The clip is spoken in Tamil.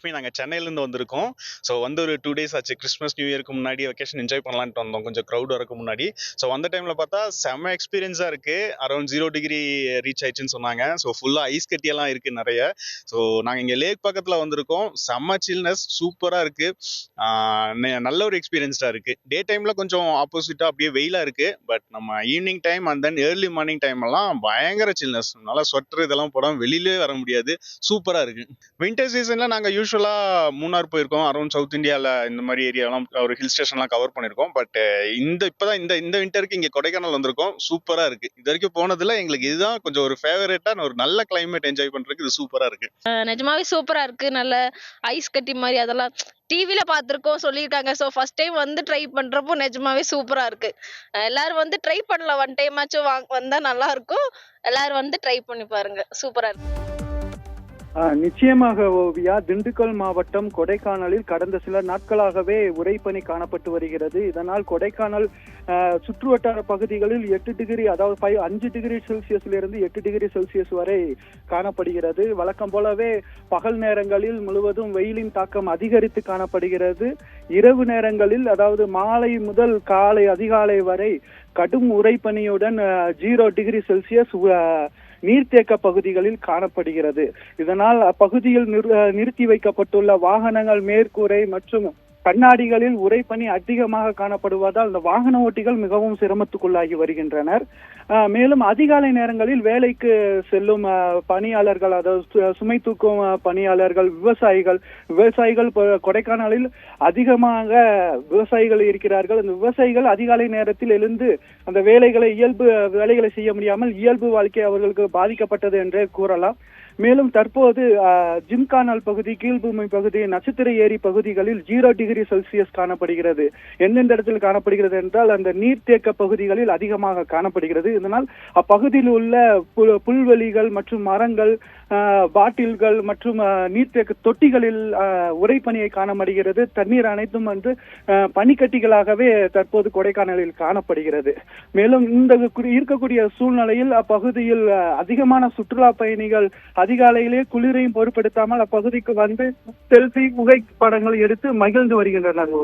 லட்சுமி. நாங்க சென்னையில இருந்து வந்திருக்கோம். ஸோ வந்து ஒரு 2 டேஸ் ஆச்சு. கிறிஸ்மஸ் நியூ இயருக்கு முன்னாடி வெக்கேஷன் என்ஜாய் பண்ணலான்ட்டு வந்தோம், கொஞ்சம் க்ரௌட் வரக்கு முன்னாடி. ஸோ வந்த டைம்ல பார்த்தா செம்ம எக்ஸ்பீரியன்ஸா இருக்கு. அரௌண்ட் 0 டிகிரி ரீச் ஆயிடுச்சுன்னு சொன்னாங்க. ஸோ ஃபுல்லா ஐஸ் கட்டியெல்லாம் இருக்கு நிறைய. ஸோ நாங்க இங்க லேக் பக்கத்துல வந்திருக்கோம். செம்ம சில்னஸ் சூப்பரா இருக்கு. நல்ல ஒரு எக்ஸ்பீரியன்ஸா இருக்கு. டே டைம்ல கொஞ்சம் ஆப்போசிட்டா அப்படியே வெயிலா இருக்கு. பட் நம்ம evening time and then early morning time எல்லாம் பயங்கர சில்னஸ். நல்லா ஸ்வெட்டர் இதெல்லாம் போடாம வெளியிலே வர முடியாது. சூப்பரா இருக்கு. வின்டர் சீசன்ல நாங்க யூஸ்வலா மூணார் போயிருக்கோம். அரௌண்ட் சவுத் இந்தியால இந்த மாதிரி ஏரியாலாம் ஒரு ஹில் ஸ்டேஷன்லாம் கவர் பண்ணிருக்கோம். பட் இப்பதான் இந்த வின்டருக்கு இங்க கொடைக்கானல் வந்திருக்கோம். சூப்பரா இருக்கு. இது வரைக்கும் போனதுல எங்களுக்கு இதுதான் கொஞ்சம் ஒரு ஃபேவரட்டான ஒரு நல்ல கிளைமேட் என்ஜாய் பண்றதுக்கு இது சூப்பரா இருக்கு. நிஜமாவே சூப்பரா இருக்கு. நல்ல ஐஸ் கட்டி மாதிரி அதெல்லாம் டிவில பார்த்திருக்கோம், சொல்லியிருக்காங்க. ஸோ ஃபர்ஸ்ட் டைம் வந்து ட்ரை பண்றப்போ நிஜமாவே சூப்பரா இருக்கு. எல்லாரும் வந்து ட்ரை பண்ணலாம். ஒன் டைம் ஆச்சும் வந்தா நல்லா இருக்கும். எல்லாரும் வந்து ட்ரை பண்ணி பாருங்க. சூப்பரா இருக்கு. நிச்சயமாக ஓவியா, திண்டுக்கல் மாவட்டம் கொடைக்கானலில் கடந்த சில நாட்களாகவே உறைபனி காணப்பட்டு வருகிறது. இதனால் கொடைக்கானல் சுற்றுவட்டார பகுதிகளில் 8 டிகிரி, அதாவது 5 டிகிரி செல்சியஸிலிருந்து 8 டிகிரி செல்சியஸ் வரை காணப்படுகிறது. வழக்கம் போலவே பகல் நேரங்களில் முழுவதும் வெயிலின் தாக்கம் அதிகரித்து காணப்படுகிறது. இரவு நேரங்களில், அதாவது மாலை முதல் காலை அதிகாலை வரை கடும் உறைபனியுடன் 0 டிகிரி செல்சியஸ் நீர்த்தேக்க பகுதிகளில் காணப்படுகிறது. இதனால் அப்பகுதியில் நிறுத்தி வைக்கப்பட்டுள்ள வாகனங்கள் மேற்கூரை மற்றும் கண்ணாடிகளில் உறைபனி அதிகமாக காணப்படுவதால் இந்த வாகன ஓட்டிகள் மிகவும் சிரமத்துக்குள்ளாகி வருகின்றனர். மேலும் அதிகாலை நேரங்களில் வேலைக்கு செல்லும் பணியாளர்கள், அதாவது சுமை தூக்கும் பணியாளர்கள், விவசாயிகள் கொடைக்கானலில் அதிகமாக விவசாயிகள் இருக்கிறார்கள். அந்த விவசாயிகள் அதிகாலை நேரத்தில் எழுந்து அந்த இயல்பு வேலைகளை செய்ய முடியாமல் இயல்பு வாழ்க்கை அவர்களுக்கு பாதிக்கப்பட்டது என்றே கூறலாம். மேலும் தற்போது ஜிம்கானல் பகுதி, கீழ்பூமி பகுதி, நட்சத்திர ஏரி பகுதிகளில் 0 டிகிரி செல்சியஸ் காணப்படுகிறது. எந்தெந்த இடத்தில் காணப்படுகிறது என்றால் அந்த நீர்த்தேக்க பகுதிகளில் அதிகமாக காணப்படுகிறது. இதனால் அப்பகுதியில் உள்ள புல்வெளிகள் மற்றும் மரங்கள், பாட்டில்கள் மற்றும் நீர்த்தேக்க தொட்டிகளில் உறைபனியை காண முடிகிறது. தண்ணீர் அனைத்தும் வந்து பனிக்கட்டிகளாகவே தற்போது கொடைக்கானலில் காணப்படுகிறது. மேலும் இந்த இருக்கக்கூடிய சூழ்நிலையில் அப்பகுதியில் அதிகமான சுற்றுலா பயணிகள் அதிகாலையிலே குளிரையும் பொருட்படுத்தாமல் அப்பகுதிக்கு வந்து செல்ஃபி புகைப்படங்கள் எடுத்து மகிழ்ந்து வருகின்றனர்.